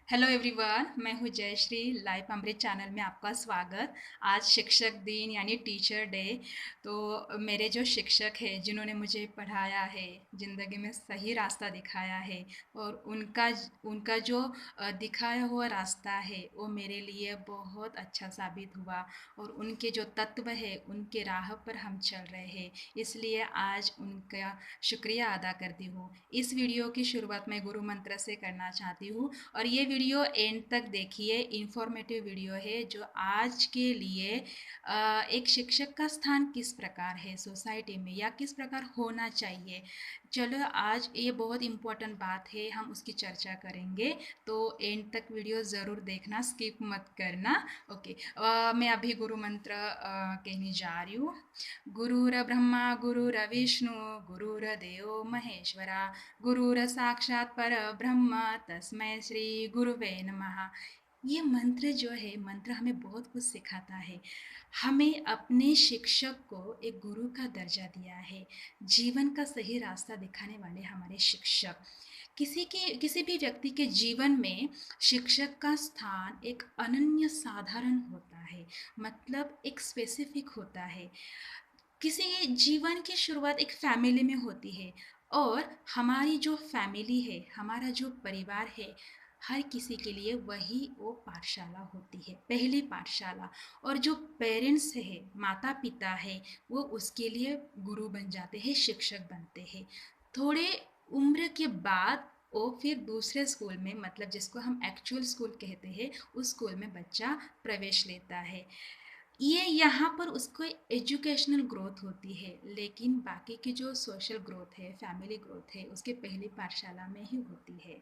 Hello everyone, मैं हूँ Jayashree. Live अमृत channel में आपका स्वागत। आज शिक्षक दिन यानी टीचर डे। तो मेरे जो शिक्षक हैं जिन्होंने मुझे पढ़ाया है, ज़िंदगी में सही रास्ता दिखाया है, और उनका उनका जो दिखाया हुआ रास्ता है वो मेरे लिए बहुत अच्छा साबित हुआ। और उनके जो तत्व है उनके राह पर हम चल रहे हैं, इसलिए आज उनका शुक्रिया अदा करती हूँ। इस वीडियो की शुरुआत मैं गुरु मंत्र से करना चाहती हूँ, और ये वीडियो एंड तक देखिए। इंफॉर्मेटिव वीडियो है जो आज के लिए एक शिक्षक का स्थान किस प्रकार है सोसाइटी में या किस प्रकार होना चाहिए। चलो, आज ये बहुत इम्पोर्टेंट बात है, हम उसकी चर्चा करेंगे। तो एंड तक वीडियो ज़रूर देखना, स्किप मत करना। ओके। मैं अभी गुरु मंत्र कहने जा रही हूँ। गुरुर्ब्रह्मा गुरुर्विष्णु गुरुर्देवो महेश्वरा, गुरुर साक्षात् परब्रह्म तस्मै श्री गुरुवे नमः। ये मंत्र जो है, मंत्र हमें बहुत कुछ सिखाता है। हमें अपने शिक्षक को एक गुरु का दर्जा दिया है, जीवन का सही रास्ता दिखाने वाले हमारे शिक्षक। किसी भी व्यक्ति के जीवन में शिक्षक का स्थान एक अनन्य साधारण होता है, मतलब एक स्पेसिफिक होता है। किसी जीवन की शुरुआत एक फैमिली में होती है, और हमारी जो फैमिली है, हमारा जो परिवार है, हर किसी के लिए वही वो पाठशाला होती है, पहली पाठशाला। और जो पेरेंट्स है, माता पिता है, वो उसके लिए गुरु बन जाते हैं, शिक्षक बनते हैं। थोड़े उम्र के बाद वो फिर दूसरे स्कूल में, मतलब जिसको हम एक्चुअल स्कूल कहते हैं, उस स्कूल में बच्चा प्रवेश लेता है। ये यहाँ पर उसको एजुकेशनल ग्रोथ होती है, लेकिन बाकी की जो सोशल ग्रोथ है, फैमिली ग्रोथ है, उसके पहली पाठशाला में ही होती है।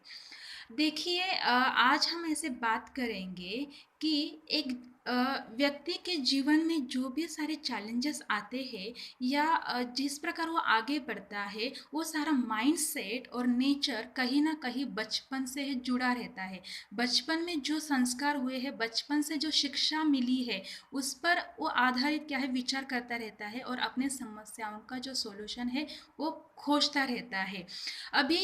देखिए, आज हम ऐसे बात करेंगे कि एक व्यक्ति के जीवन में जो भी सारे चैलेंजेस आते हैं, या जिस प्रकार वो आगे बढ़ता है, वो सारा माइंड सेट और नेचर कहीं ना कहीं बचपन से ही जुड़ा रहता है। बचपन में जो संस्कार हुए हैं, बचपन से जो शिक्षा मिली है, उस पर वो आधारित क्या है, विचार करता रहता है, और अपने समस्याओं का जो सॉल्यूशन है वो खोजता रहता है। अभी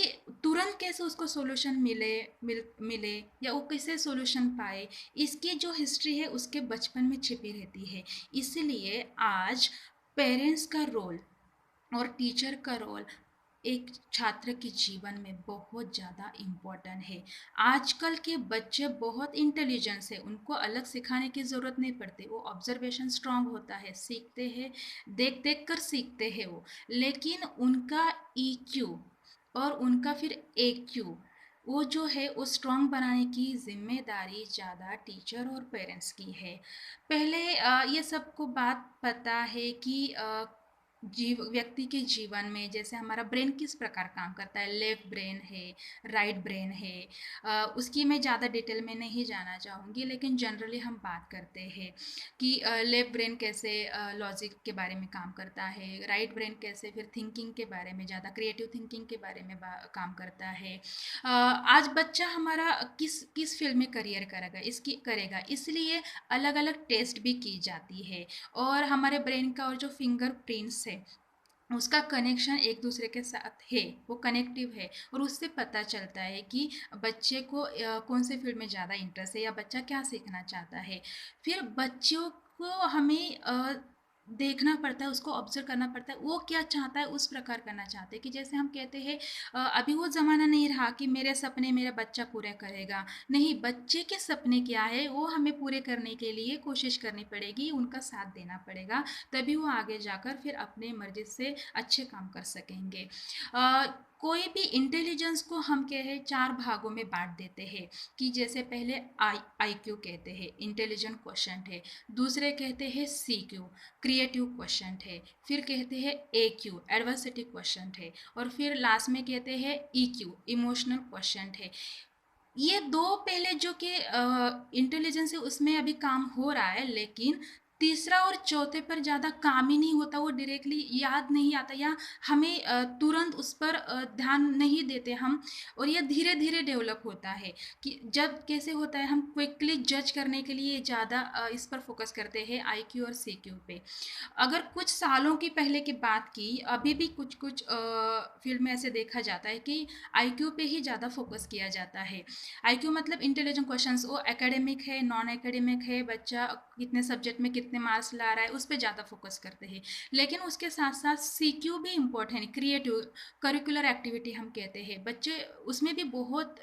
तुरंत कैसे उसको सॉल्यूशन मिले या वो कैसे सॉल्यूशन पाए, इसकी जो हिस्ट्री है उसके बचपन में छिपी रहती है। इसलिए आज पेरेंट्स का रोल और टीचर का रोल एक छात्र के जीवन में बहुत ज़्यादा इम्पोर्टेंट है। आजकल के बच्चे बहुत इंटेलिजेंस है, उनको अलग सिखाने की ज़रूरत नहीं पड़ती, वो ऑब्जर्वेशन स्ट्रांग होता है, सीखते हैं, देख देख कर सीखते हैं वो। लेकिन उनका ईक्यू और उनका फिर एक्यू, वो जो है वो स्ट्रांग बनाने की जिम्मेदारी ज़्यादा टीचर और पेरेंट्स की है। पहले ये सबको बात पता है कि व्यक्ति के जीवन में जैसे हमारा ब्रेन किस प्रकार काम करता है, लेफ्ट ब्रेन है, राइट ब्रेन है। उसकी मैं ज़्यादा डिटेल में नहीं जाना चाहूँगी, लेकिन जनरली हम बात करते हैं कि लेफ्ट ब्रेन कैसे लॉजिक के बारे में काम करता है, राइट ब्रेन कैसे फिर थिंकिंग के बारे में, ज़्यादा क्रिएटिव थिंकिंग के बारे में काम करता है। आज बच्चा हमारा किस किस फील्ड में करियर करेगा, इसलिए अलग अलग टेस्ट भी की जाती है। और हमारे ब्रेन का और जो फिंगरप्रिंट्स है, उसका कनेक्शन एक दूसरे के साथ है, वो कनेक्टिव है, और उससे पता चलता है कि बच्चे को कौन से फील्ड में ज़्यादा इंटरेस्ट है, या बच्चा क्या सीखना चाहता है। फिर बच्चों को हमें देखना पड़ता है, उसको ऑब्जर्व करना पड़ता है, वो क्या चाहता है उस प्रकार करना चाहते हैं। कि जैसे हम कहते हैं, अभी वो ज़माना नहीं रहा कि मेरे सपने मेरा बच्चा पूरे करेगा। नहीं, बच्चे के सपने क्या है वो हमें पूरे करने के लिए कोशिश करनी पड़ेगी, उनका साथ देना पड़ेगा, तभी वो आगे जाकर फिर अपने मर्जी से अच्छे काम कर सकेंगे। कोई भी इंटेलिजेंस को हम क्या है, चार भागों में बांट देते हैं। कि जैसे पहले आई क्यू कहते हैं, इंटेलिजेंट क्वेश्चन है। दूसरे कहते हैं सी क्यू, क्रिएटिव क्वेश्चन है। फिर कहते हैं ए क्यू, एडवर्सिटी क्वेश्चन है। और फिर लास्ट में कहते हैं ई क्यू, इमोशनल क्वेश्चन है। ये दो पहले जो कि इंटेलिजेंस है उसमें अभी काम हो रहा है, लेकिन तीसरा और चौथे पर ज़्यादा काम ही नहीं होता, वो डायरेक्टली याद नहीं आता, या हमें तुरंत उस पर ध्यान नहीं देते हम। और ये धीरे धीरे डेवलप होता है कि जब कैसे होता है, हम क्विकली जज करने के लिए ज़्यादा इस पर फोकस करते हैं, आईक्यू और सीक्यू पे। अगर कुछ सालों की पहले की बात की, अभी भी कुछ कुछ फील्ड में ऐसे देखा जाता है कि आईक्यू पे ही ज़्यादा फोकस किया जाता है। आईक्यू मतलब इंटेलिजेंट क्वेश्चंस, वो एकेडमिक है नॉन एकेडमिक है, बच्चा कितने सब्जेक्ट में कितने मार्क्स ला रहा है, उस पर ज़्यादा फोकस करते हैं। लेकिन उसके साथ साथ सीक्यू भी इम्पोर्टेंट है, क्रिएटिव करिकुलर एक्टिविटी हम कहते हैं, बच्चे उसमें भी बहुत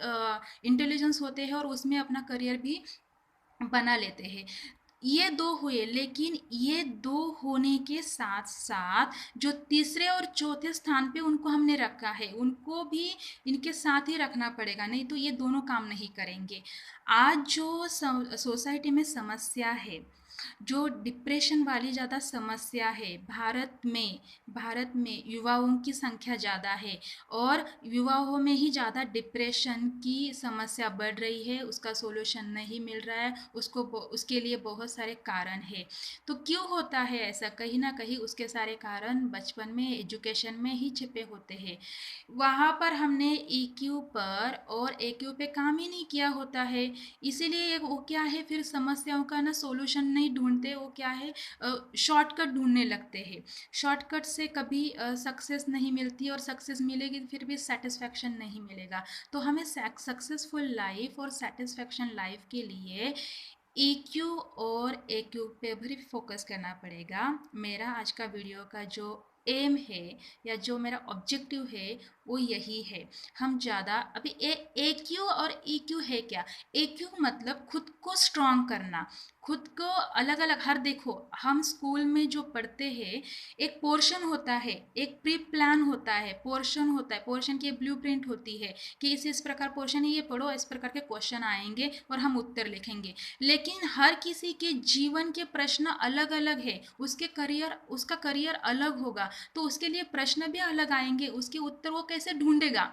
इंटेलिजेंस होते हैं और उसमें अपना करियर भी बना लेते हैं। ये दो हुए, लेकिन ये दो होने के साथ साथ जो तीसरे और चौथे स्थान पे उनको हमने रखा है, उनको भी इनके साथ ही रखना पड़ेगा, नहीं तो ये दोनों काम नहीं करेंगे। आज जो सोसाइटी में समस्या है, जो डिप्रेशन वाली ज़्यादा समस्या है भारत में युवाओं की संख्या ज़्यादा है, और युवाओं में ही ज़्यादा डिप्रेशन की समस्या बढ़ रही है, उसका सॉल्यूशन नहीं मिल रहा है उसको, उसके लिए बहुत सारे कारण है। तो क्यों होता है ऐसा? कहीं ना कहीं उसके सारे कारण बचपन में एजुकेशन में ही छिपे होते हैं। वहाँ पर हमने ईक्यू पर और एक्यू पे काम ही नहीं किया होता है, इसीलिए वो क्या है, फिर समस्याओं का ना सॉल्यूशन नहीं ढूंढते, वो क्या है, शॉर्टकट ढूंढने लगते हैं। शॉर्टकट से कभी सक्सेस नहीं मिलती, और सक्सेस मिलेगी फिर भी सेटिस्फेक्शन नहीं मिलेगा। तो हमें सक्सेसफुल लाइफ और सेटिस्फेक्शन लाइफ के लिए EQ और AQ पे भी फोकस करना पड़ेगा। मेरा आज का वीडियो का जो एम है या जो मेरा ऑब्जेक्टिव है वो यही है। हम ज़्यादा अभी AQ और EQ है क्या? AQ मतलब खुद को स्ट्रॉन्ग करना, खुद को अलग अलग, हर देखो हम स्कूल में जो पढ़ते हैं, एक पोर्शन होता है, एक प्री प्लान होता है, पोर्शन होता है, पोर्शन की ब्लूप्रिंट होती है कि इस प्रकार पोर्शन है, ये पढ़ो, इस प्रकार के क्वेश्चन आएंगे और हम उत्तर लिखेंगे। लेकिन हर किसी के जीवन के प्रश्न अलग अलग है, उसका करियर अलग होगा, तो उसके लिए प्रश्न भी अलग आएंगे, उसके उत्तर वो कैसे ढूंढेगा,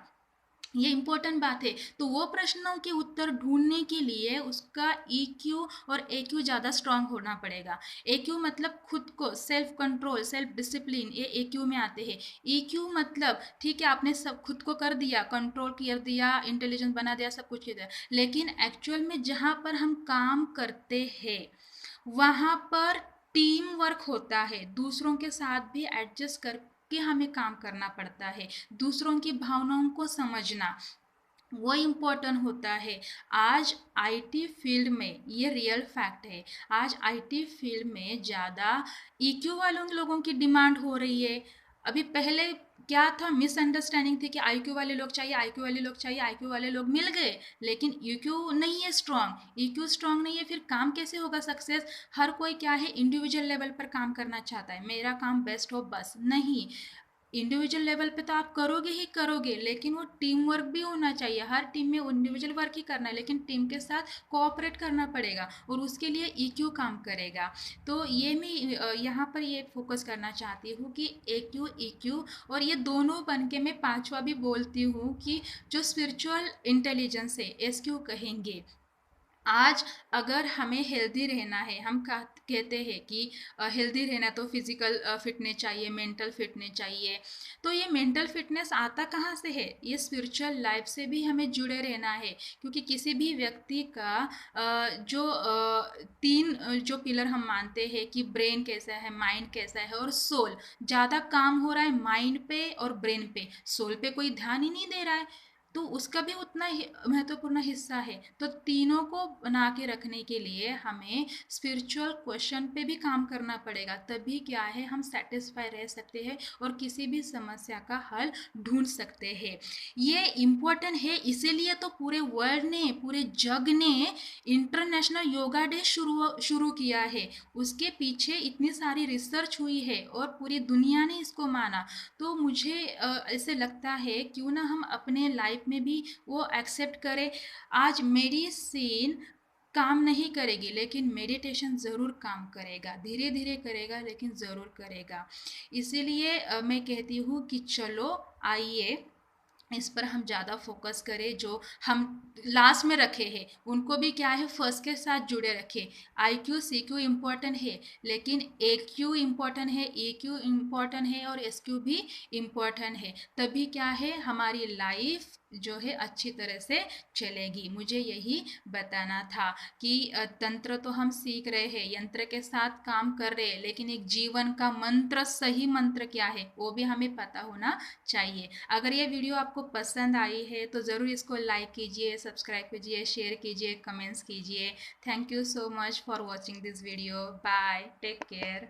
ये इंपॉर्टेंट बात है। तो वो प्रश्नों के उत्तर ढूंढने के लिए उसका EQ और AQ ज़्यादा स्ट्रांग होना पड़ेगा। AQ मतलब खुद को सेल्फ कंट्रोल, सेल्फ डिसिप्लिन, ये AQ में आते हैं। EQ मतलब ठीक है, आपने सब खुद को कर दिया, कंट्रोल कर दिया, इंटेलिजेंस बना दिया, सब कुछ किया, लेकिन एक्चुअल में जहाँ पर हम काम करते हैं वहाँ पर टीम वर्क होता है, दूसरों के साथ भी एडजस्ट कर के हमें काम करना पड़ता है, दूसरों की भावनाओं को समझना वो इम्पोर्टेंट होता है। आज आईटी फील्ड में, ये रियल फैक्ट है, आज आईटी फील्ड में ज़्यादा EQ वालों लोगों की डिमांड हो रही है। अभी पहले क्या था, मिसअंडरस्टैंडिंग थी कि आईक्यू वाले लोग चाहिए, आईक्यू वाले लोग चाहिए, आईक्यू वाले लोग मिल गए, लेकिन ईक्यू नहीं है स्ट्रांग, ईक्यू स्ट्रांग नहीं है, फिर काम कैसे होगा सक्सेस? हर कोई क्या है, इंडिविजुअल लेवल पर काम करना चाहता है, मेरा काम बेस्ट हो बस, नहीं, इंडिविजुअल लेवल पे तो आप करोगे ही करोगे, लेकिन वो टीम वर्क भी होना चाहिए, हर टीम में इंडिविजुअल वर्क ही करना है, लेकिन टीम के साथ कोऑपरेट करना पड़ेगा, और उसके लिए EQ काम करेगा। तो ये मैं यहाँ पर ये फोकस करना चाहती हूँ कि AQ EQ, और ये दोनों बन के मैं पांचवा भी बोलती हूँ कि जो स्पिरिचुअल इंटेलिजेंस है, SQ कहेंगे। आज अगर हमें हेल्दी रहना है, हम कहते हैं कि हेल्दी रहना तो फिजिकल फिटनेस चाहिए, मेंटल फिटनेस चाहिए, तो ये मेंटल फिटनेस आता कहाँ से है? ये स्पिरिचुअल लाइफ से भी हमें जुड़े रहना है, क्योंकि किसी भी व्यक्ति का जो तीन जो पिलर हम मानते हैं कि ब्रेन कैसा है, माइंड कैसा है और सोल, ज़्यादा काम हो रहा है माइंड पे और ब्रेन पे, सोल पे कोई ध्यान ही नहीं दे रहा है, तो उसका भी उतना ही महत्वपूर्ण हिस्सा है। तो तीनों को बना के रखने के लिए हमें स्पिरिचुअल क्वेश्चन पे भी काम करना पड़ेगा, तभी क्या है, हम सेटिस्फाई रह सकते हैं और किसी भी समस्या का हल ढूंढ सकते हैं। ये इम्पोर्टेंट है, इसीलिए तो पूरे वर्ल्ड ने, पूरे जग ने इंटरनेशनल योगा डे शुरू किया है, उसके पीछे इतनी सारी रिसर्च हुई है और पूरी दुनिया ने इसको माना। तो मुझे ऐसे लगता है क्यों ना हम अपने लाइफ में भी वो एक्सेप्ट करें। आज मेडिसिन काम नहीं करेगी, लेकिन मेडिटेशन ज़रूर काम करेगा, धीरे धीरे करेगा लेकिन ज़रूर करेगा। इसीलिए मैं कहती हूँ कि चलो आइए इस पर हम ज़्यादा फोकस करें। जो हम लास्ट में रखे हैं उनको भी क्या है फर्स्ट के साथ जुड़े रखें। I Q C Q important है, लेकिन ए क्यू इम्पॉर्टेंट है, ए क्यू इम्पॉर्टेंट है और एस क्यू भी इम्पॉर्टेंट है। तभी क्या है हमारी लाइफ जो है अच्छी तरह से चलेगी। मुझे यही बताना था कि तंत्र तो हम सीख रहे हैं, यंत्र के साथ काम कर रहे हैं, लेकिन एक जीवन का मंत्र, सही मंत्र क्या है वो भी हमें पता होना चाहिए। अगर ये वीडियो आपको पसंद आई है तो ज़रूर इसको लाइक कीजिए, सब्सक्राइब कीजिए, शेयर कीजिए, कमेंट्स कीजिए। Thank you so much for watching this video. Bye, take care.